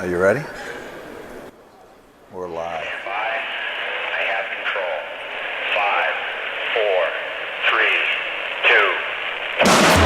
Are you ready? We're live. I have control. 5, 4, 3, 2.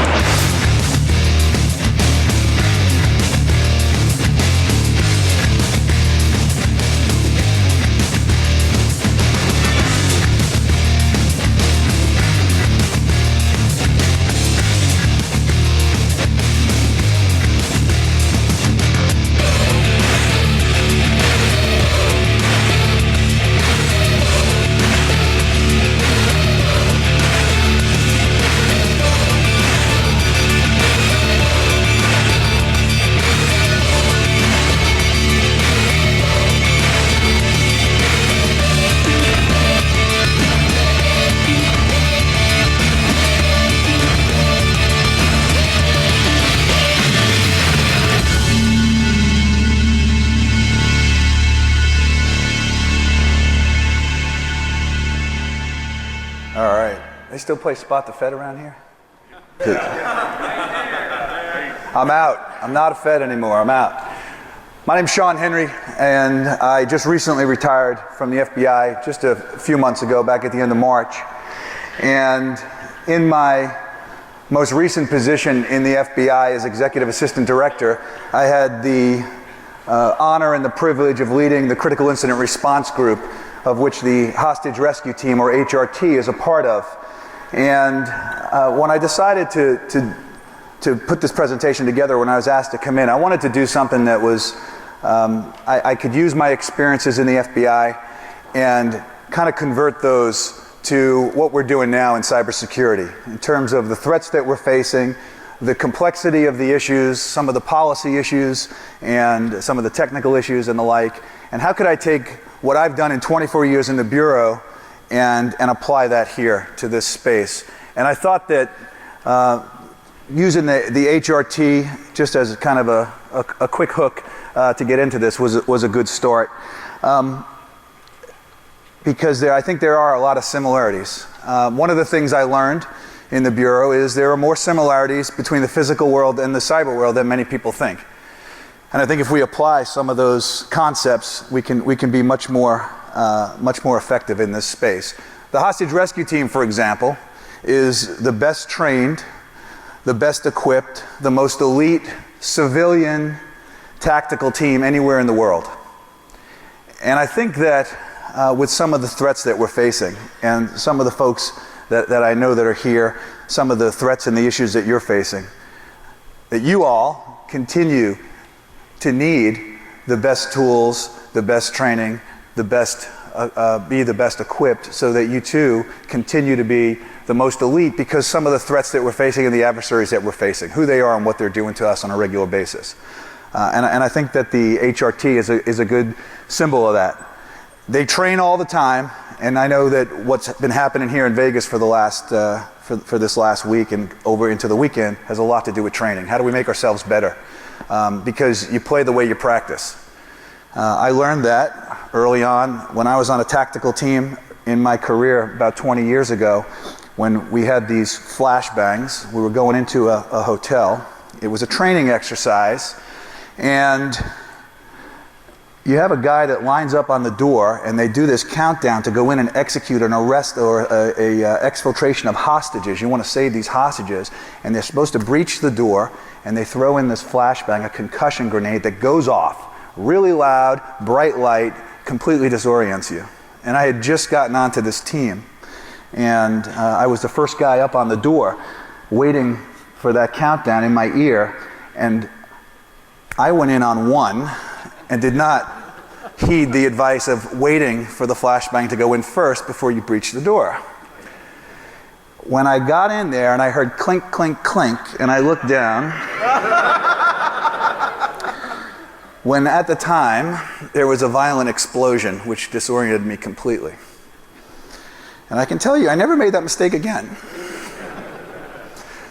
All right. They still play Spot the Fed around here? I'm out. I'm not a Fed anymore. I'm out. My name's Sean Henry, and I just recently retired from the FBI just a few months ago, back at the end of March. And in my most recent position in the FBI as Executive Assistant Director, I had the honor and the privilege of leading the Critical Incident Response Group, of which the Hostage Rescue Team, or HRT, is a part of. And when I decided to put this presentation together, when I was asked to come in, I wanted to do something that was, I could use my experiences in the FBI and kind of convert those to what we're doing now in cybersecurity, in terms of the threats that we're facing, the complexity of the issues, some of the policy issues, and some of the technical issues and the like. And how could I take what I've done in 24 years in the Bureau and apply that here to this space? And I thought that using the HRT just as kind of a quick hook to get into this was a good start. Because I think there are a lot of similarities. One of the things I learned in the Bureau is there are more similarities between the physical world and the cyber world than many people think. And I think if we apply some of those concepts, we can be much more effective in this space. The Hostage Rescue Team, for example, is the best trained, the best equipped, the most elite civilian tactical team anywhere in the world. And I think that with some of the threats that we're facing, and some of the folks that I know that are here, some of the threats and the issues that you're facing, that you all continue to need the best tools, the best training, be the best equipped, so that you too continue to be the most elite, because some of the threats that we're facing and the adversaries that we're facing, who they are and what they're doing to us on a regular basis. And I think that the HRT is a good symbol of that. They train all the time, and I know that what's been happening here in Vegas for the last for this last week and over into the weekend has a lot to do with training. How do we make ourselves better? Because you play the way you practice. I learned that early on when I was on a tactical team in my career about 20 years ago, when we had these flashbangs. We were going into a hotel. It was a training exercise, and you have a guy that lines up on the door, and they do this countdown to go in and execute an arrest or a exfiltration of hostages. You want to save these hostages, and they're supposed to breach the door, and they throw in this flashbang, a concussion grenade that goes off really loud, bright light, completely disorients you. And I had just gotten onto this team, and I was the first guy up on the door waiting for that countdown in my ear, and I went in on one and did not heed the advice of waiting for the flashbang to go in first before you breach the door. When I got in there and I heard clink, clink, clink, and I looked down, when at the time there was a violent explosion which disoriented me completely. And I can tell you, I never made that mistake again.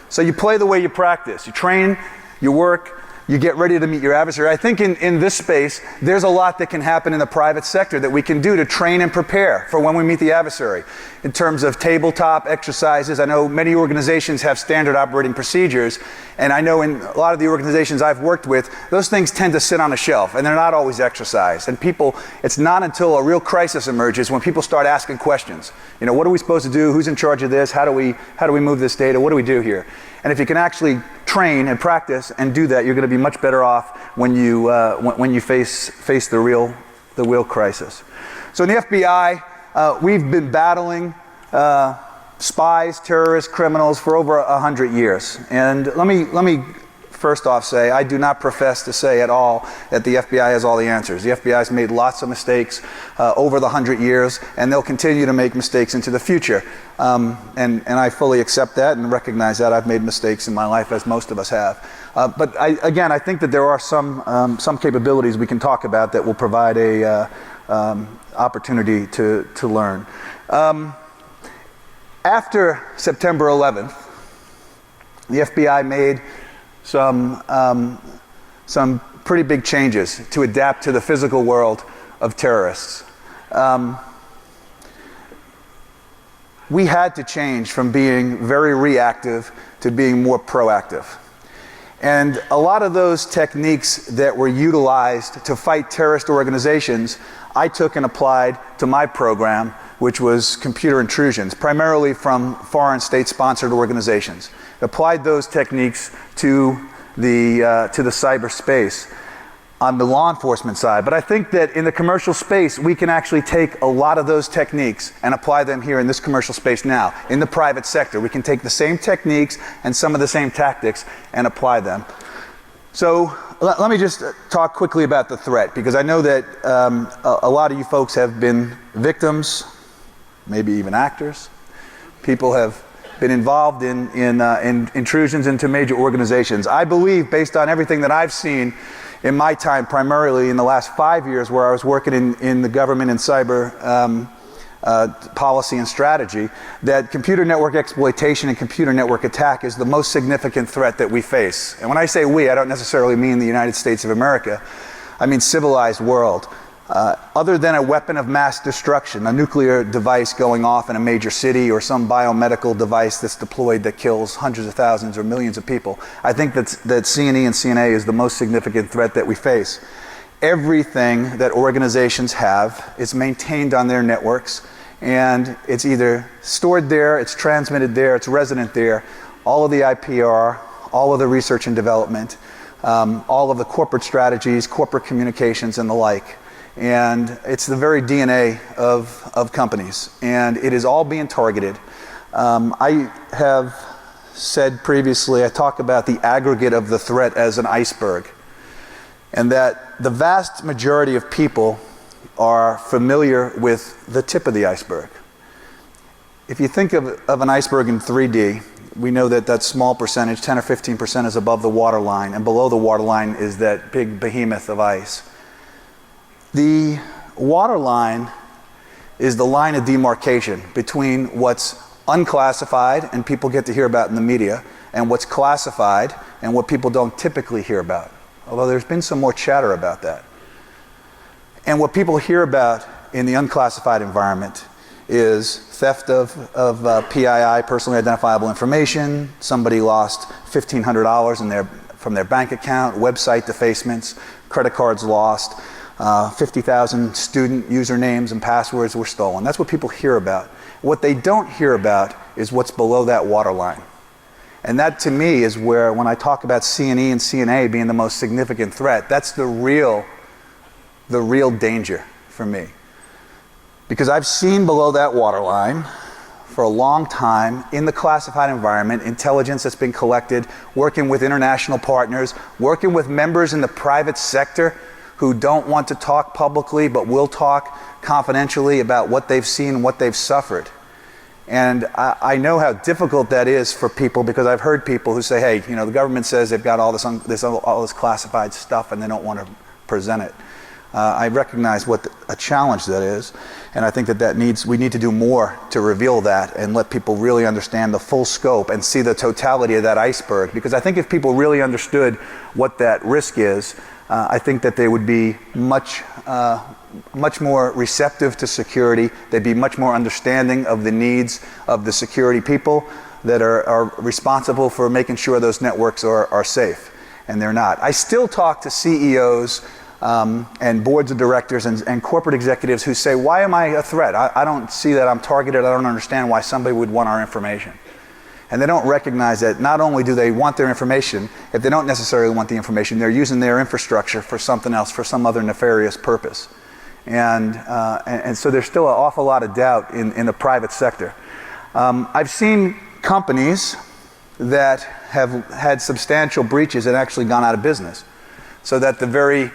So you play the way you practice. You train, you work, You get ready to meet your adversary. I think in this space, there's a lot that can happen in the private sector that we can do to train and prepare for when we meet the adversary. In terms of tabletop exercises, I know many organizations have standard operating procedures, and I know in a lot of the organizations I've worked with, those things tend to sit on a shelf, and they're not always exercised. And people, it's not until a real crisis emerges when people start asking questions. You know, what are we supposed to do? Who's in charge of this? How do we move this data? What do we do here? And if you can actually train and practice and do that, you're going to be much better off when you face the real crisis. So in the FBI, we've been battling spies, terrorists, criminals for over 100 years. And let me first off say, I do not profess to say at all that the FBI has all the answers. The FBI has made lots of mistakes over the 100 years, and they'll continue to make mistakes into the future. And I fully accept that and recognize that. I've made mistakes in my life, as most of us have. But I think that there are some capabilities we can talk about that will provide a opportunity to learn. After September 11th, the FBI made some pretty big changes to adapt to the physical world of terrorists. We had to change from being very reactive to being more proactive. And a lot of those techniques that were utilized to fight terrorist organizations, I took and applied to my program, which was computer intrusions, primarily from foreign state-sponsored organizations. Applied those techniques to the cyberspace on the law enforcement side. But I think that in the commercial space, we can actually take a lot of those techniques and apply them here in this commercial space now. In the private sector, we can take the same techniques and some of the same tactics and apply them. So let me just talk quickly about the threat, because I know that a lot of you folks have been victims, maybe even actors. People have been involved in intrusions into major organizations. I believe, based on everything that I've seen in my time, primarily in the last 5 years where I was working in the government and cyber policy and strategy, that computer network exploitation and computer network attack is the most significant threat that we face. And when I say we, I don't necessarily mean the United States of America. I mean civilized world. Other than a weapon of mass destruction, a nuclear device going off in a major city, or some biomedical device that's deployed that kills hundreds of thousands or millions of people, I think that C&E and CNA is the most significant threat that we face. Everything that organizations have is maintained on their networks, and it's either stored there, it's transmitted there, it's resident there. All of the IPR, all of the research and development, all of the corporate strategies, corporate communications, and the like. And it's the very DNA of companies, and it is all being targeted. I have said previously, I talk about the aggregate of the threat as an iceberg, and that the vast majority of people are familiar with the tip of the iceberg. If you think of an iceberg in 3D, we know that that small percentage, 10 or 15%, is above the waterline, and below the waterline is that big behemoth of ice. The waterline is the line of demarcation between what's unclassified and people get to hear about in the media, and what's classified and what people don't typically hear about. Although there's been some more chatter about that. And what people hear about in the unclassified environment is theft of PII, personally identifiable information. Somebody lost $1,500 from their bank account, website defacements, credit cards lost. 50,000 student usernames and passwords were stolen. That's what people hear about. What they don't hear about is what's below that waterline. And that, to me, is where, when I talk about C&E and CNA being the most significant threat, that's the real danger for me. Because I've seen below that waterline for a long time in the classified environment, intelligence that's been collected, working with international partners, working with members in the private sector who don't want to talk publicly but will talk confidentially about what they've seen and what they've suffered. And I know how difficult that is for people, because I've heard people who say, hey, you know, the government says they've got all this classified stuff and they don't want to present it. I recognize what a challenge that is, and I think that we need to do more to reveal that and let people really understand the full scope and see the totality of that iceberg. Because I think if people really understood what that risk is, I think that they would be much more receptive to security. They'd be much more understanding of the needs of the security people that are responsible for making sure those networks are safe, and they're not. I still talk to CEOs and boards of directors and corporate executives who say, why am I a threat? I don't see that I'm targeted. I don't understand why somebody would want our information. And they don't recognize that not only do they want their information, if they don't necessarily want the information, they're using their infrastructure for something else, for some other nefarious purpose. And so there's still an awful lot of doubt in the private sector. I've seen companies that have had substantial breaches and actually gone out of business, so that the very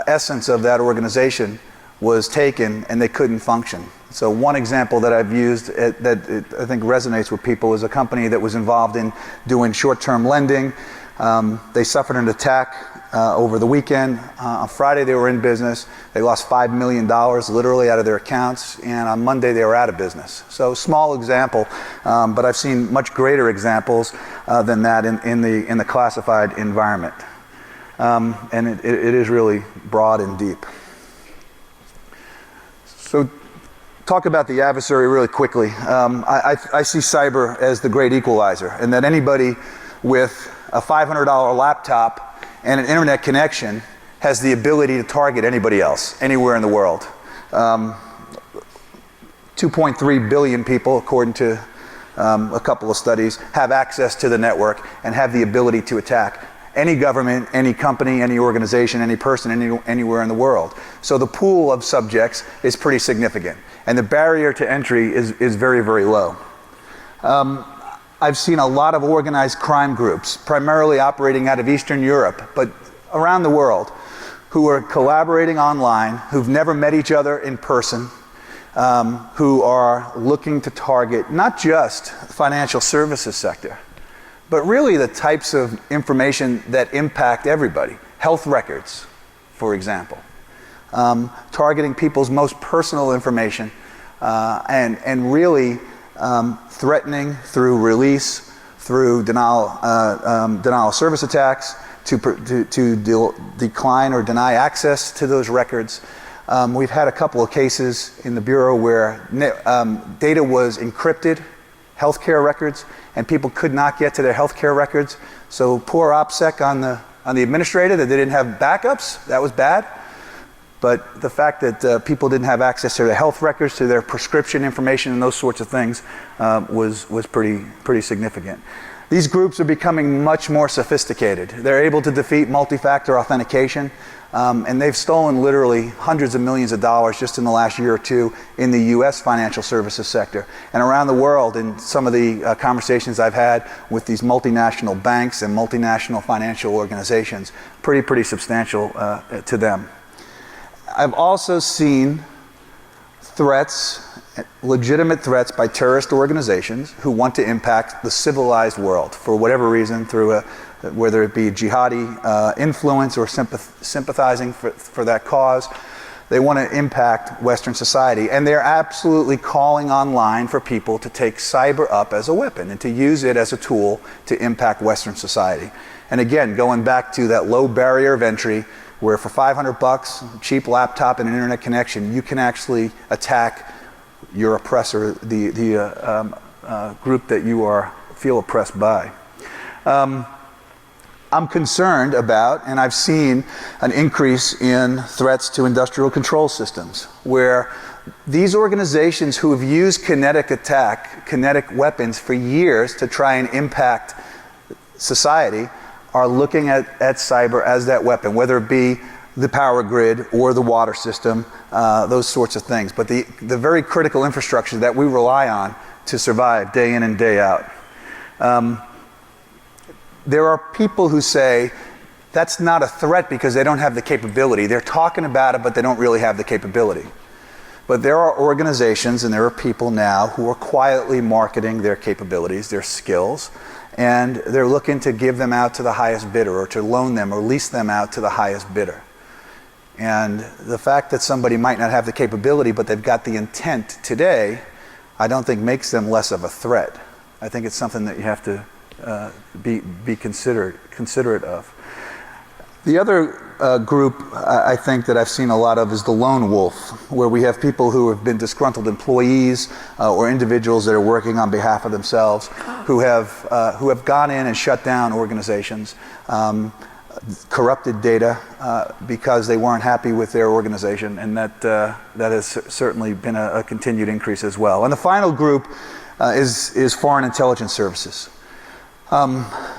essence of that organization was taken and they couldn't function. So one example that I've used that I think resonates with people is a company that was involved in doing short-term lending. They suffered an attack over the weekend. On Friday they were in business. They lost $5 million literally out of their accounts, and on Monday they were out of business. So small example, but I've seen much greater examples than that in the classified environment. And it is really broad and deep. So talk about the adversary really quickly. I see cyber as the great equalizer, and that anybody with a $500 laptop and an internet connection has the ability to target anybody else, anywhere in the world. 2.3 billion people, according to a couple of studies, have access to the network and have the ability to attack any government, any company, any organization, any person, anywhere in the world. So the pool of subjects is pretty significant, and the barrier to entry is very, very low. I've seen a lot of organized crime groups, primarily operating out of Eastern Europe, but around the world, who are collaborating online, who've never met each other in person, who are looking to target not just the financial services sector, but really the types of information that impact everybody. Health records, for example. Targeting people's most personal information and really threatening through release, through denial of service attacks, to decline or deny access to those records. We've had a couple of cases in the Bureau where data was encrypted, healthcare records, and people could not get to their healthcare records. So poor OPSEC on the administrator that they didn't have backups, that was bad. But the fact that people didn't have access to their health records, to their prescription information, and those sorts of things was pretty significant. These groups are becoming much more sophisticated. They're able to defeat multi-factor authentication, and they've stolen literally hundreds of millions of dollars just in the last year or two in the U.S. financial services sector. And around the world, in some of the conversations I've had with these multinational banks and multinational financial organizations, pretty substantial to them. I've also seen threats, legitimate threats by terrorist organizations who want to impact the civilized world for whatever reason, through whether it be jihadi influence or sympathizing for that cause. They want to impact Western society, and they're absolutely calling online for people to take cyber up as a weapon and to use it as a tool to impact Western society. And again, going back to that low barrier of entry, where for $500, cheap laptop and an internet connection, you can actually attack your oppressor, the group that you feel oppressed by. I'm concerned about, and I've seen an increase in threats to industrial control systems, where these organizations who have used kinetic weapons for years to try and impact society are looking at cyber as that weapon, whether it be the power grid or the water system, those sorts of things. But the very critical infrastructure that we rely on to survive day in and day out. There are people who say that's not a threat because they don't have the capability. They're talking about it, but they don't really have the capability. But there are organizations and there are people now who are quietly marketing their capabilities, their skills, and they're looking to give them out to the highest bidder, or to loan them or lease them out to the highest bidder. And the fact that somebody might not have the capability, but they've got the intent today, I don't think makes them less of a threat. I think it's something that you have to be considerate of. The other group I think that I've seen a lot of is the lone wolf, where we have people who have been disgruntled employees or individuals that are working on behalf of themselves who have gone in and shut down organizations, corrupted data because they weren't happy with their organization, and that has certainly been a continued increase as well. And the final group is foreign intelligence services.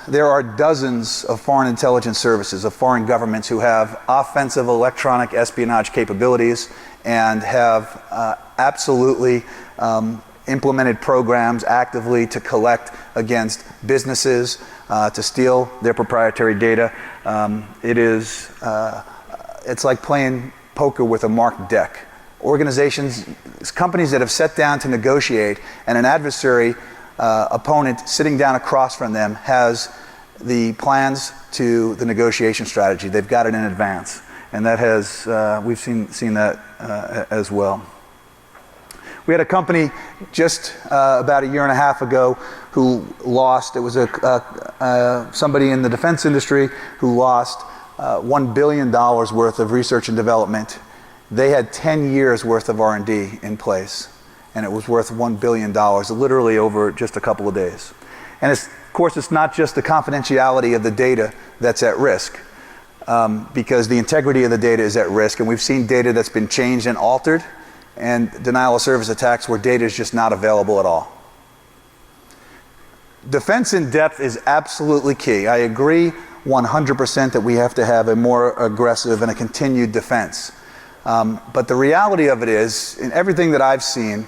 There are dozens of foreign intelligence services of foreign governments who have offensive electronic espionage capabilities and have absolutely implemented programs actively to collect against businesses, to steal their proprietary data. It's like playing poker with a marked deck. Organizations, companies that have sat down to negotiate, and an adversary opponent sitting down across from them has the plans to the negotiation strategy. They've got it in advance, and that has we've seen that as well. We had a company just about a year and a half ago who lost. It was somebody in the defense industry who lost $1 billion worth of research and development. They had 10 years worth of R&D in place, and it was worth $1 billion, literally over just a couple of days. And of course, it's not just the confidentiality of the data that's at risk, because the integrity of the data is at risk, and we've seen data that's been changed and altered, and denial of service attacks where data is just not available at all. Defense in depth is absolutely key. I agree 100% that we have to have a more aggressive and a continued defense. But the reality of it is, in everything that I've seen,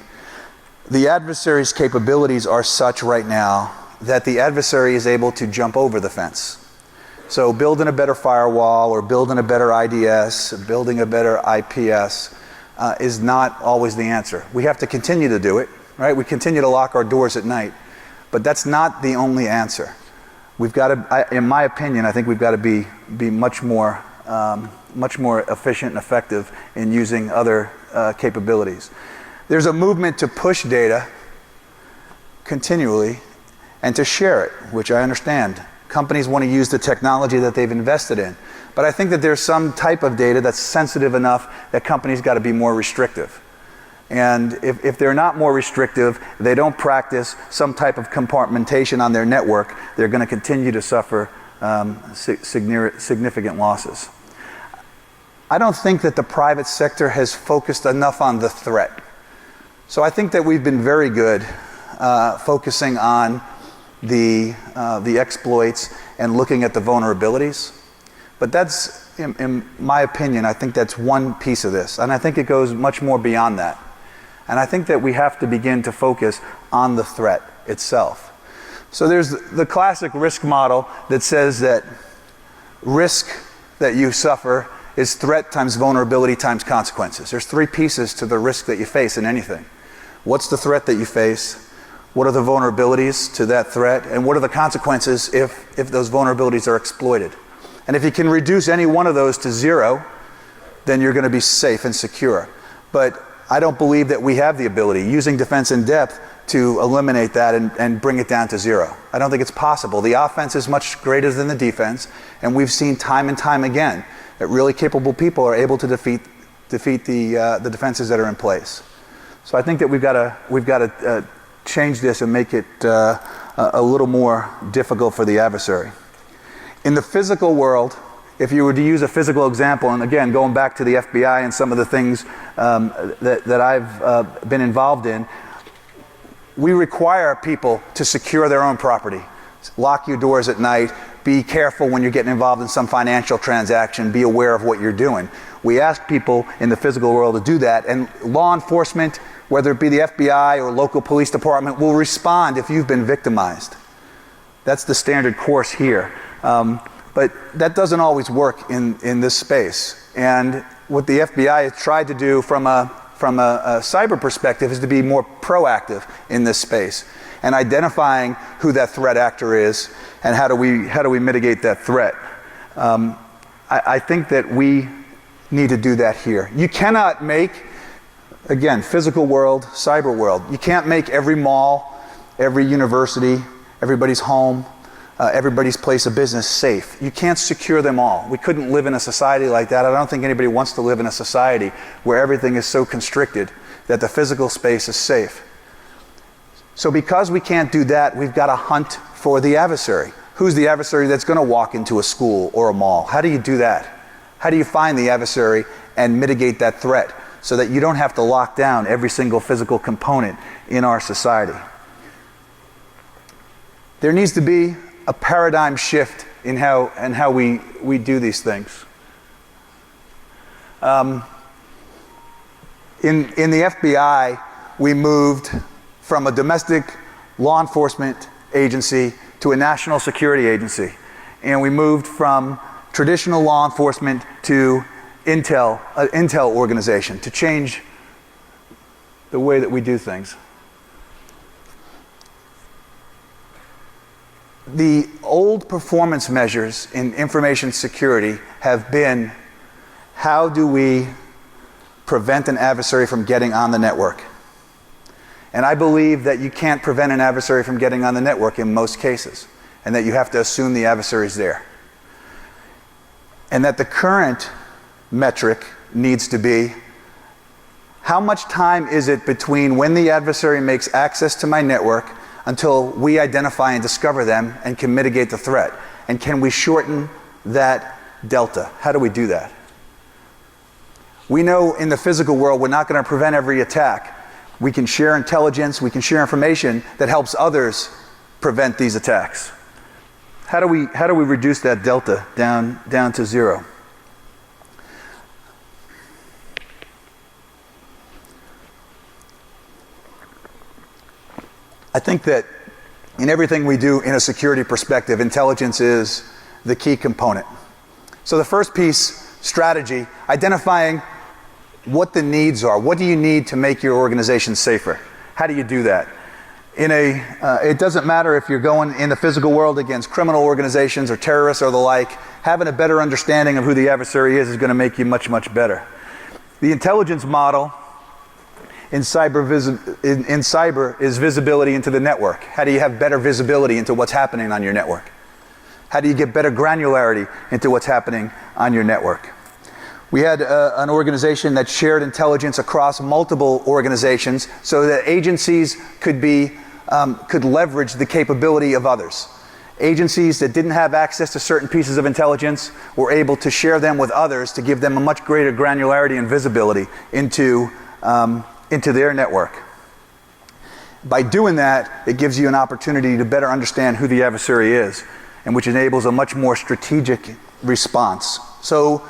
the adversary's capabilities are such right now that the adversary is able to jump over the fence. So building a better firewall or building a better IDS, building a better IPS is not always the answer. We have to continue to do it, right? We continue to lock our doors at night, but that's not the only answer. We've got to, in my opinion, I think we've got to be much more efficient and effective in using other capabilities. There's a movement to push data continually and to share it, which I understand. Companies want to use the technology that they've invested in. But I think that there's some type of data that's sensitive enough that companies got to be more restrictive. And if they're not more restrictive, they don't practice some type of compartmentation on their network, they're going to continue to suffer significant losses. I don't think that the private sector has focused enough on the threat. So I think that we've been very good focusing on the exploits and looking at the vulnerabilities. But that's, in my opinion, I think that's one piece of this. And I think it goes much more beyond that. And I think that we have to begin to focus on the threat itself. So there's the classic risk model that says that risk that you suffer is threat times vulnerability times consequences. There's three pieces to the risk that you face in anything. What's the threat that you face? What are the vulnerabilities to that threat? And what are the consequences if those vulnerabilities are exploited? And if you can reduce any one of those to zero, then you're going to be safe and secure. But I don't believe that we have the ability, using defense in depth, to eliminate that and bring it down to zero. I don't think it's possible. The offense is much greater than the defense, and we've seen time and time again that really capable people are able to defeat the defenses that are in place. So I think that we've got to change this and make it a little more difficult for the adversary. In the physical world, if you were to use a physical example, and again, going back to the FBI and some of the things that I've been involved in, we require people to secure their own property. Lock your doors at night. Be careful when you're getting involved in some financial transaction. Be aware of what you're doing. We ask people in the physical world to do that, and law enforcement, whether it be the FBI or local police department, will respond if you've been victimized. That's the standard course here. But that doesn't always work in this space. And what the FBI has tried to do from a cyber perspective is to be more proactive in this space and identifying who that threat actor is and how do we mitigate that threat. I think that need to do that here. You cannot make, again, physical world, cyber world. You can't make every mall, every university, everybody's home, everybody's place of business safe. You can't secure them all. We couldn't live in a society like that. I don't think anybody wants to live in a society where everything is so constricted that the physical space is safe. So because we can't do that, we've got to hunt for the adversary. Who's the adversary that's going to walk into a school or a mall? How do you do that? How do you find the adversary and mitigate that threat so that you don't have to lock down every single physical component in our society? There needs to be a paradigm shift in how we do these things. In the FBI, we moved from a domestic law enforcement agency to a national security agency. And we moved from traditional law enforcement to an intel organization to change the way that we do things. The old performance measures in information security have been, how do we prevent an adversary from getting on the network? And I believe that you can't prevent an adversary from getting on the network in most cases, and that you have to assume the adversary is there. And that the current metric needs to be, how much time is it between when the adversary makes access to my network until we identify and discover them and can mitigate the threat? And can we shorten that delta? How do we do that? We know in the physical world we're not going to prevent every attack. We can share intelligence, we can share information that helps others prevent these attacks. How do we reduce that delta down to zero? I think that in everything we do in a security perspective, intelligence is the key component. So the first piece, strategy, identifying what the needs are. What do you need to make your organization safer? How do you do that? It doesn't matter if you're going in the physical world against criminal organizations or terrorists or the like. Having a better understanding of who the adversary is going to make you much, much better. The intelligence model in cyber is visibility into the network. How do you have better visibility into what's happening on your network? How do you get better granularity into what's happening on your network? We had an organization that shared intelligence across multiple organizations so that agencies could leverage the capability of others. Agencies that didn't have access to certain pieces of intelligence were able to share them with others to give them a much greater granularity and visibility into their network. By doing that, it gives you an opportunity to better understand who the adversary is, and which enables a much more strategic response. So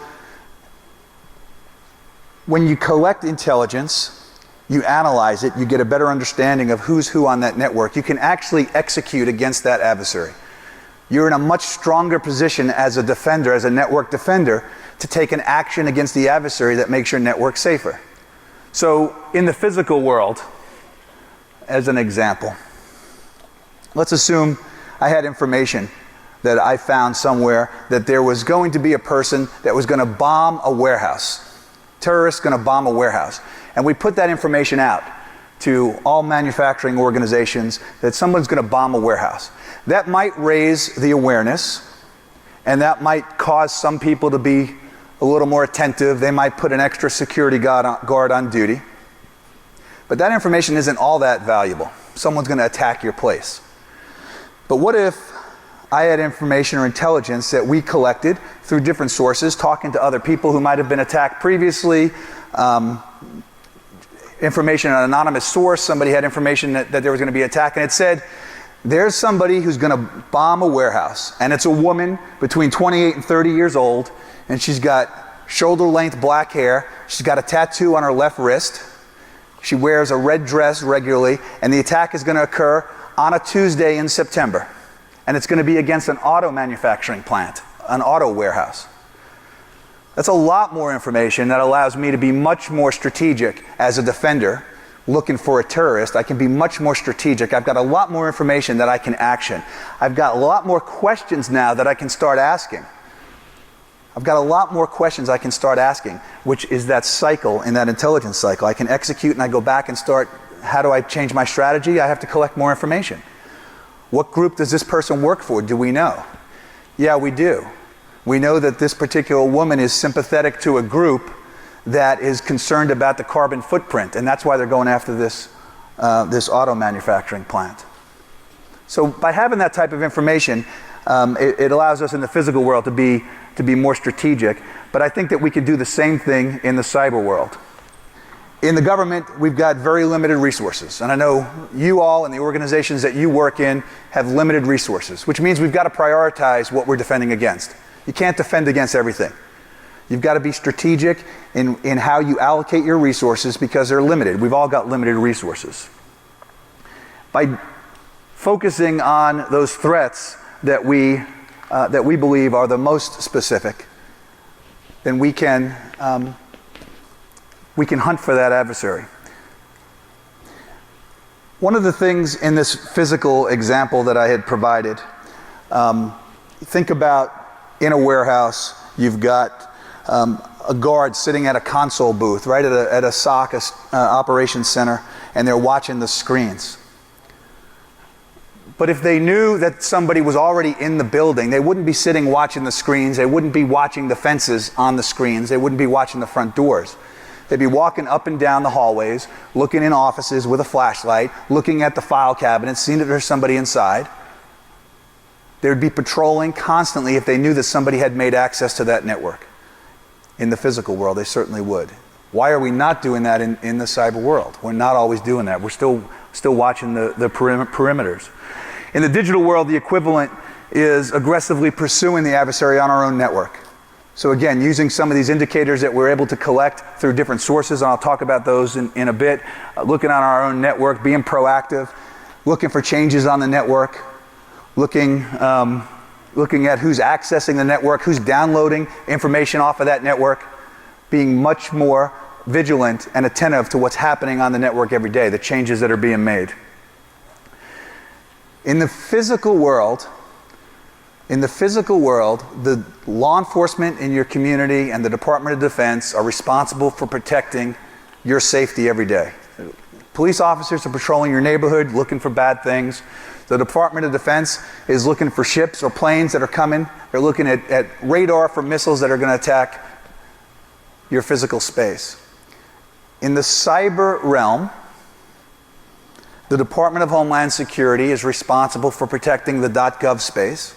when you collect intelligence, you analyze it, you get a better understanding of who's who on that network. You can actually execute against that adversary. You're in a much stronger position as a defender, as a network defender, to take an action against the adversary that makes your network safer. So in the physical world, as an example, let's assume I had information that I found somewhere that there was going to be a person that was going to bomb a warehouse. Terrorists going to bomb a warehouse. And we put that information out to all manufacturing organizations that someone's going to bomb a warehouse. That might raise the awareness, and that might cause some people to be a little more attentive. They might put an extra security guard on duty. But that information isn't all that valuable. Someone's going to attack your place. But what if I had information or intelligence that we collected through different sources, talking to other people who might have been attacked previously, information on an anonymous source, somebody had information that there was going to be an attack, and it said, there's somebody who's going to bomb a warehouse, and it's a woman between 28 and 30 years old, and she's got shoulder-length black hair, she's got a tattoo on her left wrist, she wears a red dress regularly, and the attack is going to occur on a Tuesday in September. And it's going to be against an auto manufacturing plant, an auto warehouse. That's a lot more information that allows me to be much more strategic as a defender looking for a terrorist. I can be much more strategic. I've got a lot more information that I can action. I've got a lot more questions now that I can start asking. I've got a lot more questions I can start asking, which is that cycle in that intelligence cycle. I can execute and I go back and start, how do I change my strategy? I have to collect more information. What group does this person work for? Do we know? Yeah, we do. We know that this particular woman is sympathetic to a group that is concerned about the carbon footprint, and that's why they're going after this auto manufacturing plant. So by having that type of information, it allows us in the physical world to be more strategic, but I think that we could do the same thing in the cyber world. In the government, we've got very limited resources, and I know you all and the organizations that you work in have limited resources, which means we've got to prioritize what we're defending against. You can't defend against everything. You've got to be strategic in how you allocate your resources because they're limited. We've all got limited resources. By focusing on those threats that we believe are the most specific, then we can hunt for that adversary. One of the things in this physical example that I had provided, think about in a warehouse, you've got a guard sitting at a console booth, right at a SOC, operations center, and they're watching the screens. But if they knew that somebody was already in the building, they wouldn't be sitting watching the screens, they wouldn't be watching the fences on the screens, they wouldn't be watching the front doors. They'd be walking up and down the hallways, looking in offices with a flashlight, looking at the file cabinets, seeing if there's somebody inside. They would be patrolling constantly if they knew that somebody had made access to that network. In the physical world, they certainly would. Why are we not doing that in the cyber world? We're not always doing that. We're still watching the perimeters. In the digital world, the equivalent is aggressively pursuing the adversary on our own network. So again, using some of these indicators that we're able to collect through different sources, and I'll talk about those in a bit, looking on our own network, being proactive, looking for changes on the network, looking at who's accessing the network, who's downloading information off of that network, being much more vigilant and attentive to what's happening on the network every day, the changes that are being made. In the physical world, the law enforcement in your community and the Department of Defense are responsible for protecting your safety every day. Police officers are patrolling your neighborhood, looking for bad things. The Department of Defense is looking for ships or planes that are coming. They're looking at radar for missiles that are going to attack your physical space. In the cyber realm, the Department of Homeland Security is responsible for protecting the .gov space.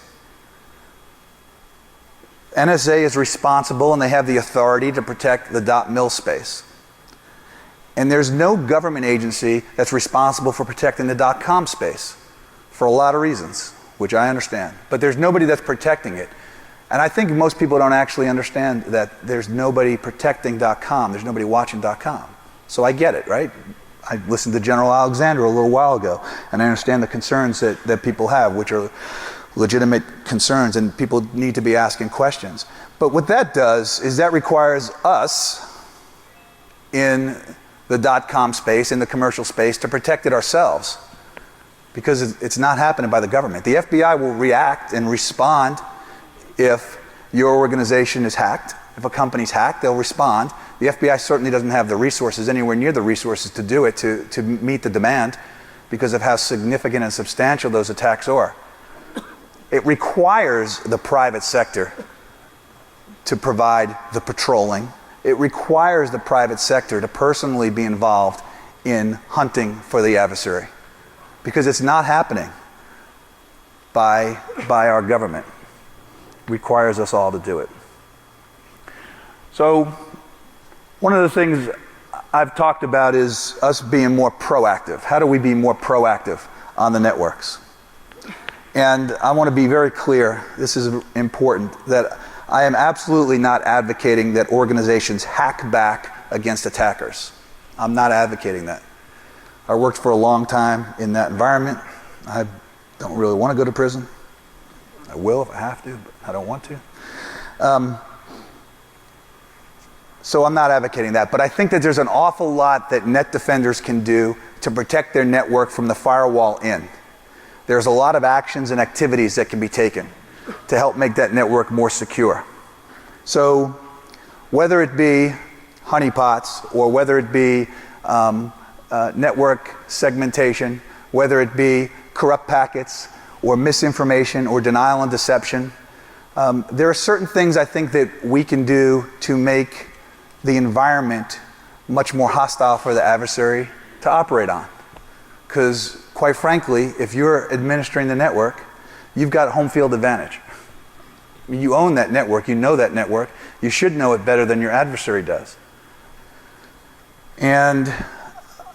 NSA is responsible and they have the authority to protect the .mil space. And there's no government agency that's responsible for protecting the .com space for a lot of reasons, which I understand. But there's nobody that's protecting it. And I think most people don't actually understand that there's nobody protecting .com, there's nobody watching .com. So I get it, right? I listened to General Alexander a little while ago, and I understand the concerns that people have, which are legitimate concerns, and people need to be asking questions. But what that does is that requires us in the .com space, in the commercial space, to protect it ourselves, because it's not happening by the government. The FBI will react and respond if your organization is hacked. If a company's hacked, they'll respond. The FBI certainly doesn't have the resources, anywhere near the resources to do it, to meet the demand, because of how significant and substantial those attacks are. It requires the private sector to provide the patrolling. It requires the private sector to personally be involved in hunting for the adversary, because it's not happening by our government. It requires us all to do it. So one of the things I've talked about is us being more proactive. How do we be more proactive on the networks? And I want to be very clear, this is important, that I am absolutely not advocating that organizations hack back against attackers. I'm not advocating that. I worked for a long time in that environment. I don't really want to go to prison. I will if I have to, but I don't want to. So I'm not advocating that, but I think that there's an awful lot that net defenders can do to protect their network from the firewall in. There's a lot of actions and activities that can be taken to help make that network more secure. So whether it be honeypots or whether it be network segmentation, whether it be corrupt packets or misinformation or denial and deception, there are certain things I think that we can do to make the environment much more hostile for the adversary to operate on. Because quite frankly, if you're administering the network, you've got home field advantage. I mean, you own that network, you know that network, you should know it better than your adversary does. And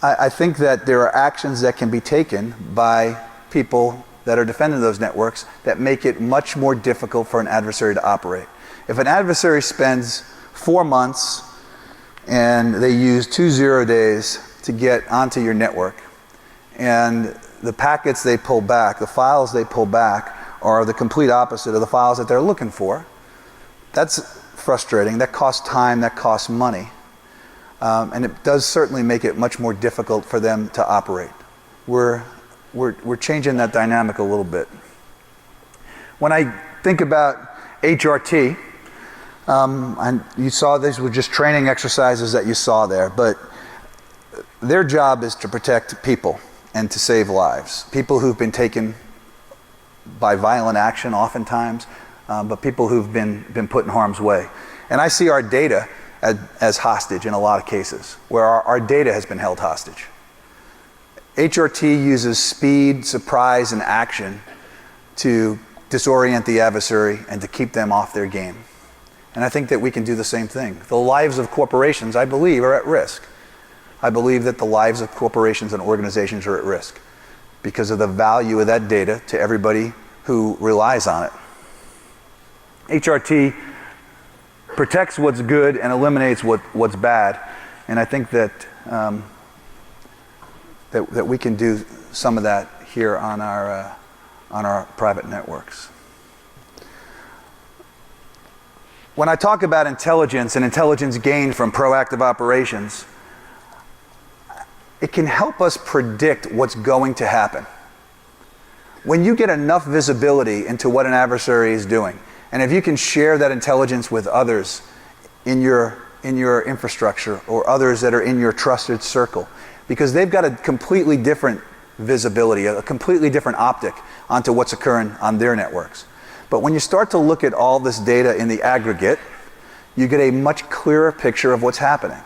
I think that there are actions that can be taken by people that are defending those networks that make it much more difficult for an adversary to operate. If an adversary spends 4 months and they use 2 0 days to get onto your network, and the packets they pull back, the files they pull back, are the complete opposite of the files that they're looking for, that's frustrating. That costs time, that costs money. And it does certainly make it much more difficult for them to operate. We're changing that dynamic a little bit. When I think about HRT, and you saw these were just training exercises that you saw there, but their job is to protect people and to save lives. People who've been taken by violent action oftentimes, but people who've been put in harm's way. And I see our data as hostage in a lot of cases, where our data has been held hostage. HRT uses speed, surprise, and action to disorient the adversary and to keep them off their game. And I think that we can do the same thing. The lives of corporations, I believe, are at risk. I believe that the lives of corporations and organizations are at risk because of the value of that data to everybody who relies on it. HRT protects what's good and eliminates what's bad. And I think that that we can do some of that here on our private networks. When I talk about intelligence and intelligence gained from proactive operations, it can help us predict what's going to happen. When you get enough visibility into what an adversary is doing, and if you can share that intelligence with others in your infrastructure or others that are in your trusted circle, because they've got a completely different visibility, a completely different optic onto what's occurring on their networks. But when you start to look at all this data in the aggregate, you get a much clearer picture of what's happening.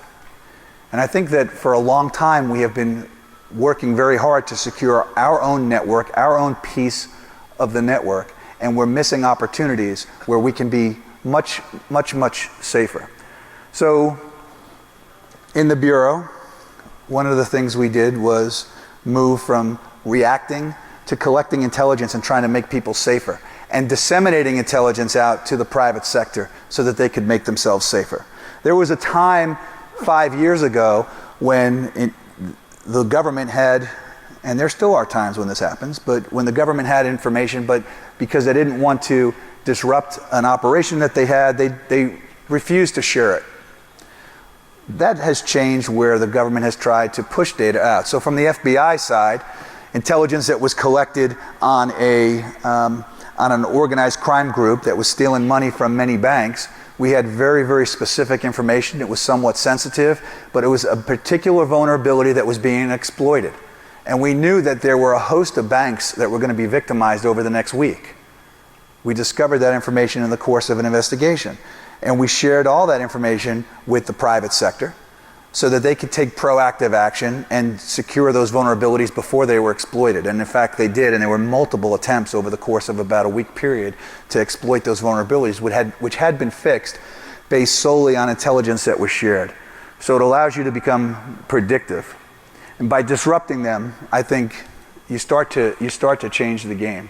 And I think that for a long time we have been working very hard to secure our own network, our own piece of the network, and we're missing opportunities where we can be much, much, much safer. So in the Bureau, one of the things we did was move from reacting to collecting intelligence and trying to make people safer, and disseminating intelligence out to the private sector so that they could make themselves safer. There was a time 5 years ago when the government had, and there still are times when this happens, but when the government had information, but because they didn't want to disrupt an operation that they had, they refused to share it. That has changed where the government has tried to push data out. So from the FBI side, intelligence that was collected on an organized crime group that was stealing money from many banks, we had very, very specific information. It was somewhat sensitive, but it was a particular vulnerability that was being exploited. And we knew that there were a host of banks that were going to be victimized over the next week. We discovered that information in the course of an investigation. And we shared all that information with the private sector so that they could take proactive action and secure those vulnerabilities before they were exploited. And in fact, they did, and there were multiple attempts over the course of about a week period to exploit those vulnerabilities, which had been fixed based solely on intelligence that was shared. So it allows you to become predictive. And by disrupting them, I think you start to change the game.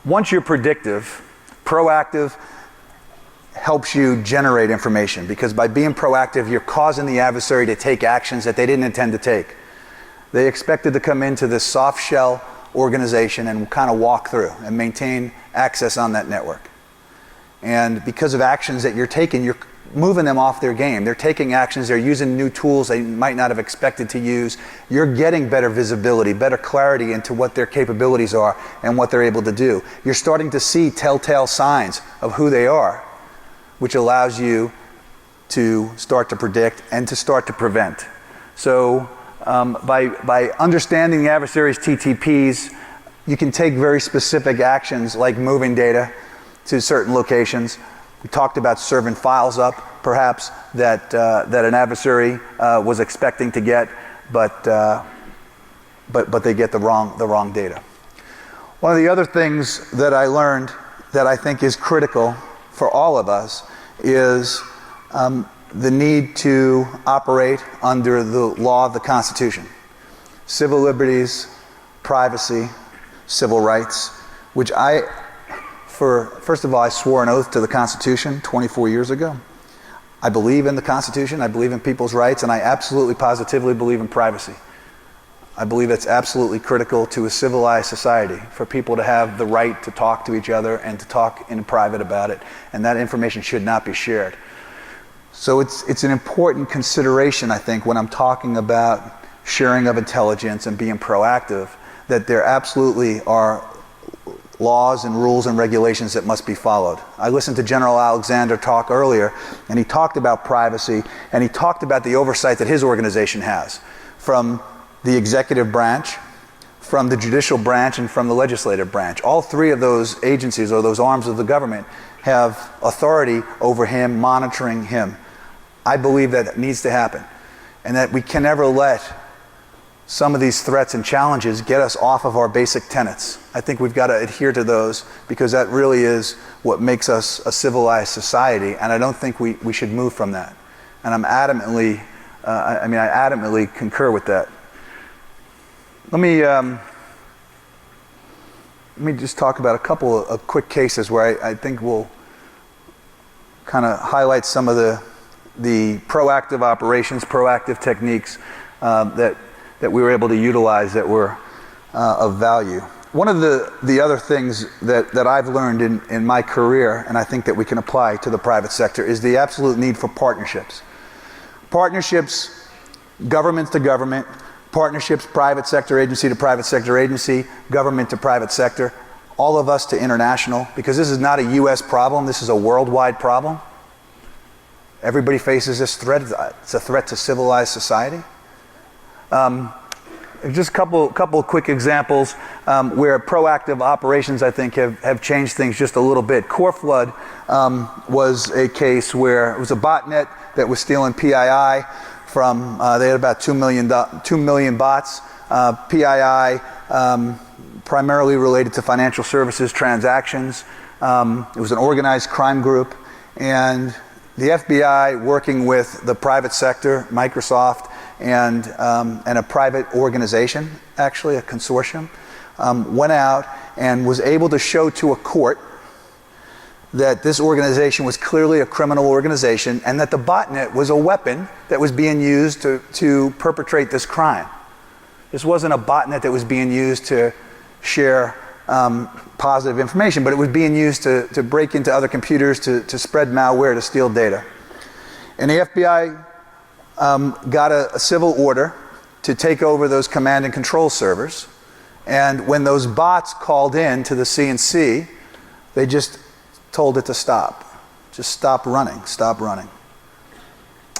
Once you're predictive, proactive helps you generate information, because by being proactive, you're causing the adversary to take actions that they didn't intend to take. They expected to come into this soft shell organization and kind of walk through and maintain access on that network. And because of actions that you're taking, you're moving them off their game. They're taking actions, they're using new tools they might not have expected to use. You're getting better visibility, better clarity into what their capabilities are and what they're able to do. You're starting to see telltale signs of who they are, which allows you to start to predict and to start to prevent. So by understanding the adversary's TTPs, you can take very specific actions like moving data to certain locations. We talked about serving files up, perhaps, that an adversary was expecting to get, but they get the wrong data. One of the other things that I learned that I think is critical for all of us is the need to operate under the law of the Constitution. Civil liberties, privacy, civil rights, which first of all, I swore an oath to the Constitution 24 years ago. I believe in the Constitution, I believe in people's rights, and I absolutely positively believe in privacy. I believe it's absolutely critical to a civilized society for people to have the right to talk to each other and to talk in private about it, and that information should not be shared. So it's an important consideration, I think, when I'm talking about sharing of intelligence and being proactive, that there absolutely are laws and rules and regulations that must be followed. I listened to General Alexander talk earlier, and he talked about privacy, and he talked about the oversight that his organization has from the executive branch, from the judicial branch, and from the legislative branch. All three of those agencies, or those arms of the government, have authority over him, monitoring him. I believe that needs to happen, and that we can never let some of these threats and challenges get us off of our basic tenets. I think we've got to adhere to those, because that really is what makes us a civilized society, and I don't think we should move from that. And I adamantly concur with that. Let me just talk about a couple of quick cases where I think we'll kind of highlight some of the proactive operations, proactive techniques that we were able to utilize that were of value. One of the other things that I've learned in my career, and I think that we can apply to the private sector, is the absolute need for partnerships. Partnerships, government to government, partnerships, private sector agency to private sector agency, government to private sector, all of us to international, because this is not a US problem, this is a worldwide problem. Everybody faces this threat. It's a threat to civilized society. Just a couple of quick examples where proactive operations, I think, have changed things just a little bit. Core Flood was a case where it was a botnet that was stealing PII from, they had about 2 million bots. PII primarily related to financial services transactions. It was an organized crime group, and the FBI, working with the private sector, Microsoft, and a private organization, actually a consortium, went out and was able to show to a court that this organization was clearly a criminal organization, and that the botnet was a weapon that was being used to perpetrate this crime. This wasn't a botnet that was being used to share positive information, but it was being used to break into other computers, to spread malware, to steal data. And the FBI got a civil order to take over those command and control servers. And when those bots called in to the CNC, they just told it to stop. Just stop running.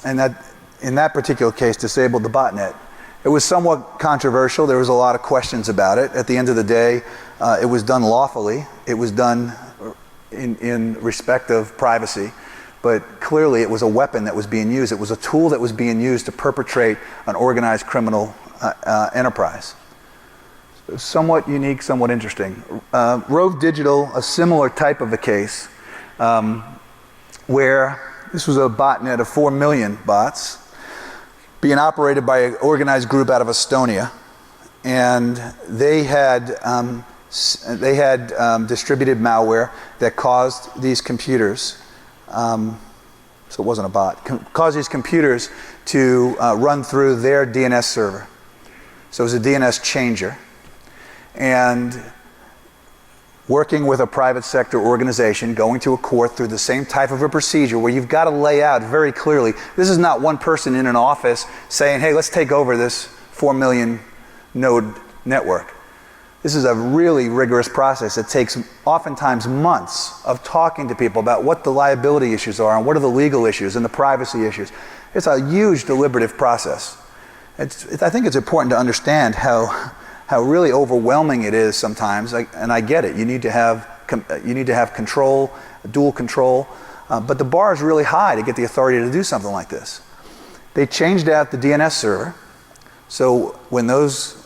And that, in that particular case, disabled the botnet. It was somewhat controversial. There was a lot of questions about it. At the end of the day, it was done lawfully. It was done in respect of privacy. But clearly it was a weapon that was being used. It was a tool that was being used to perpetrate an organized criminal enterprise. So somewhat unique, somewhat interesting. Rove Digital, a similar type of a case, where this was a botnet of 4 million bots being operated by an organized group out of Estonia. And they had distributed malware that caused these computers, so it wasn't a bot, caused these computers to run through their DNS server. So it was a DNS changer. And working with a private sector organization, going to a court through the same type of a procedure where you've got to lay out very clearly, this is not one person in an office saying, hey, let's take over this 4 million node network. This is a really rigorous process. It takes oftentimes months of talking to people about what the liability issues are and what are the legal issues and the privacy issues. It's a huge deliberative process. I think it's important to understand how really overwhelming it is sometimes, and I get it. You need to have control, dual control, but the bar is really high to get the authority to do something like this. They changed out the DNS server, so when those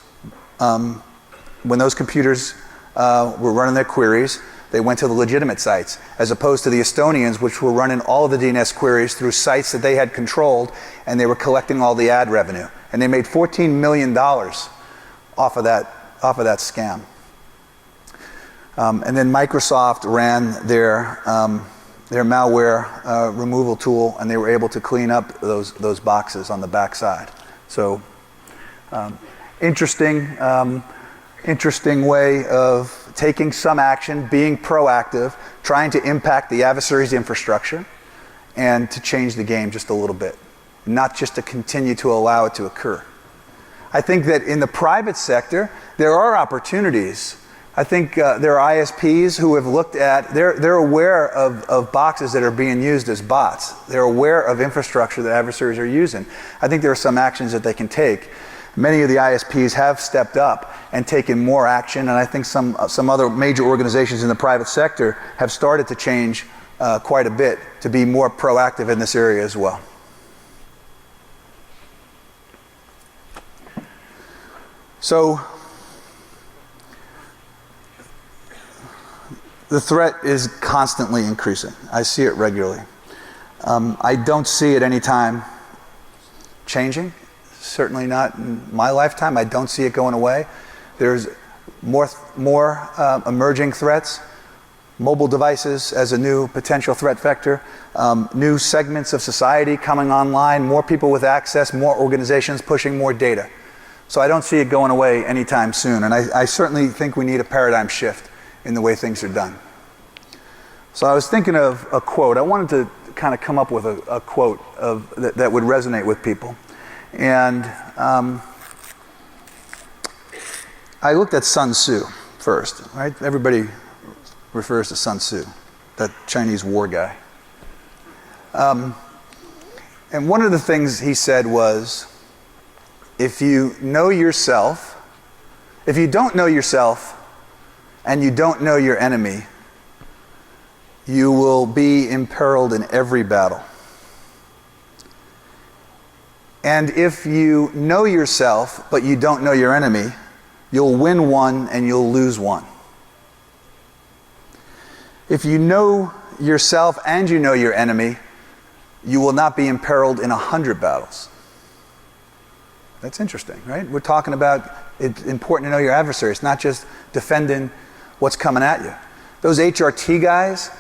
computers were running their queries, they went to the legitimate sites, as opposed to the Estonians, which were running all of the DNS queries through sites that they had controlled, and they were collecting all the ad revenue. And they made $14 million off of that scam. And then Microsoft ran their malware removal tool, and they were able to clean up those boxes on the backside. So interesting way of taking some action, being proactive, trying to impact the adversary's infrastructure, and to change the game just a little bit, not just to continue to allow it to occur. I think that in the private sector, there are opportunities. I think there are ISPs who have looked at, they're aware of boxes that are being used as bots. They're aware of infrastructure that adversaries are using. I think there are some actions that they can take. Many of the ISPs have stepped up and taken more action, and I think some other major organizations in the private sector have started to change quite a bit to be more proactive in this area as well. So the threat is constantly increasing. I see it regularly. I don't see it any time changing. Certainly not in my lifetime. I don't see it going away. There's more emerging threats. Mobile devices as a new potential threat vector. New segments of society coming online. More people with access. More organizations pushing more data. So I don't see it going away anytime soon. And I certainly think we need a paradigm shift in the way things are done. So I was thinking of a quote. I wanted to kind of come up with a quote that would resonate with people. And I looked at Sun Tzu first, right? Everybody refers to Sun Tzu, that Chinese war guy. And one of the things he said was, if you know yourself, if you don't know yourself and you don't know your enemy, you will be imperiled in every battle. And if you know yourself but you don't know your enemy, you'll win one and you'll lose one. If you know yourself and you know your enemy, you will not be imperiled in 100 battles. That's interesting, right? We're talking about it's important to know your adversary. It's not just defending what's coming at you. Those HRT guys,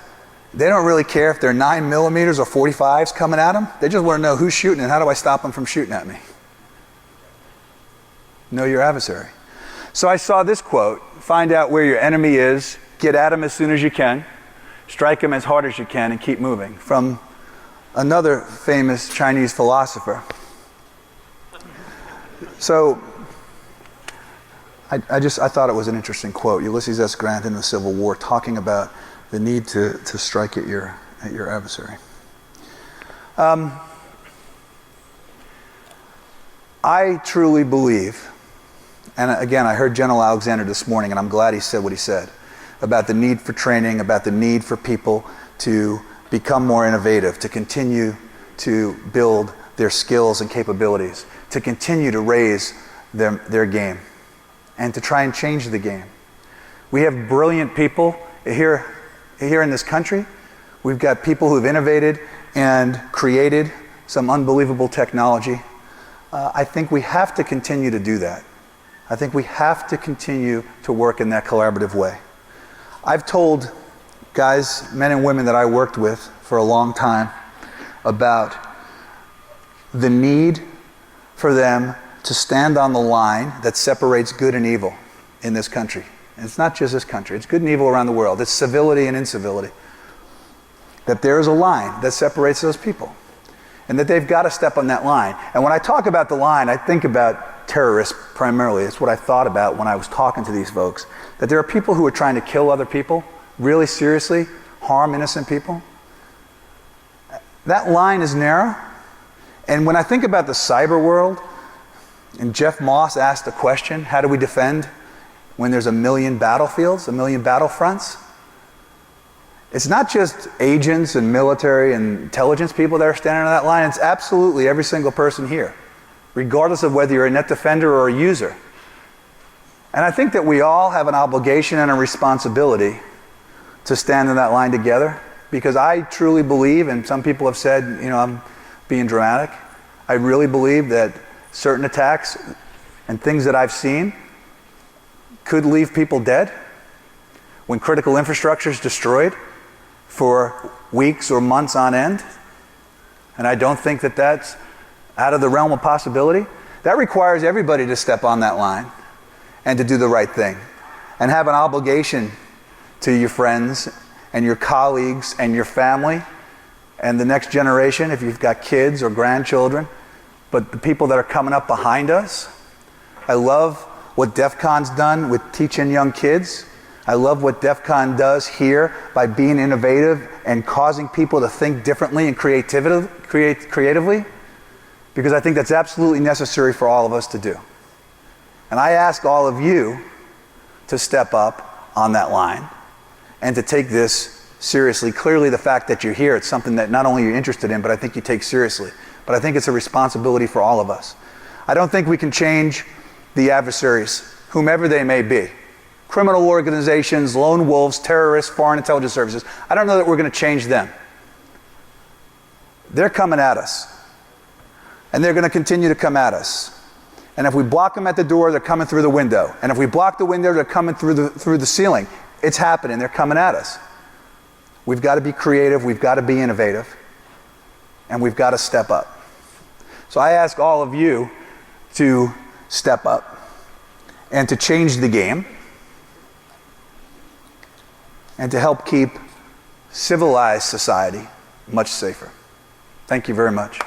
they don't really care if they're 9mm or 45s coming at them. They just want to know who's shooting and how do I stop them from shooting at me. Know your adversary. So I saw this quote, find out where your enemy is, get at him as soon as you can, strike him as hard as you can, and keep moving. From another famous Chinese philosopher. So I thought it was an interesting quote. Ulysses S. Grant in the Civil War talking about the need to strike at your adversary. I truly believe, and again, I heard General Alexander this morning, and I'm glad he said what he said, about the need for training, about the need for people to become more innovative, to continue to build their skills and capabilities, to continue to raise their game, and to try and change the game. We have brilliant people here in this country. We've got people who've innovated and created some unbelievable technology. I think we have to continue to do that. I think we have to continue to work in that collaborative way. I've told guys, men and women that I worked with for a long time about the need for them to stand on the line that separates good and evil in this country it's not just this country, it's good and evil around the world, it's civility and incivility, that there is a line that separates those people, and that they've got to step on that line. And when I talk about the line, I think about terrorists primarily. It's what I thought about when I was talking to these folks, that there are people who are trying to kill other people, really seriously, harm innocent people. That line is narrow. And when I think about the cyber world, and Jeff Moss asked the question, how do we defend when there's 1 million battlefields, 1 million battlefronts? It's not just agents and military and intelligence people that are standing on that line. It's absolutely every single person here, regardless of whether you're a net defender or a user. And I think that we all have an obligation and a responsibility to stand on that line together, because I truly believe, and some people have said, I'm being dramatic, I really believe that certain attacks and things that I've seen could leave people dead when critical infrastructure is destroyed for weeks or months on end. And I don't think that that's out of the realm of possibility. That requires everybody to step on that line and to do the right thing and have an obligation to your friends and your colleagues and your family and the next generation, if you've got kids or grandchildren, but the people that are coming up behind us. I love what DEFCON's done with teaching young kids. I love what DEFCON does here by being innovative and causing people to think differently and creatively, because I think that's absolutely necessary for all of us to do. And I ask all of you to step up on that line and to take this seriously. Clearly, the fact that you're here, it's something that not only you're interested in, but I think you take seriously. But I think it's a responsibility for all of us. I don't think we can change the adversaries, whomever they may be. Criminal organizations, lone wolves, terrorists, foreign intelligence services. I don't know that we're going to change them. They're coming at us. And they're going to continue to come at us. And if we block them at the door, they're coming through the window. And if we block the window, they're coming through the ceiling. It's happening. They're coming at us. We've got to be creative. We've got to be innovative. And we've got to step up. So I ask all of you to step up and to change the game and to help keep civilized society much safer. Thank you very much.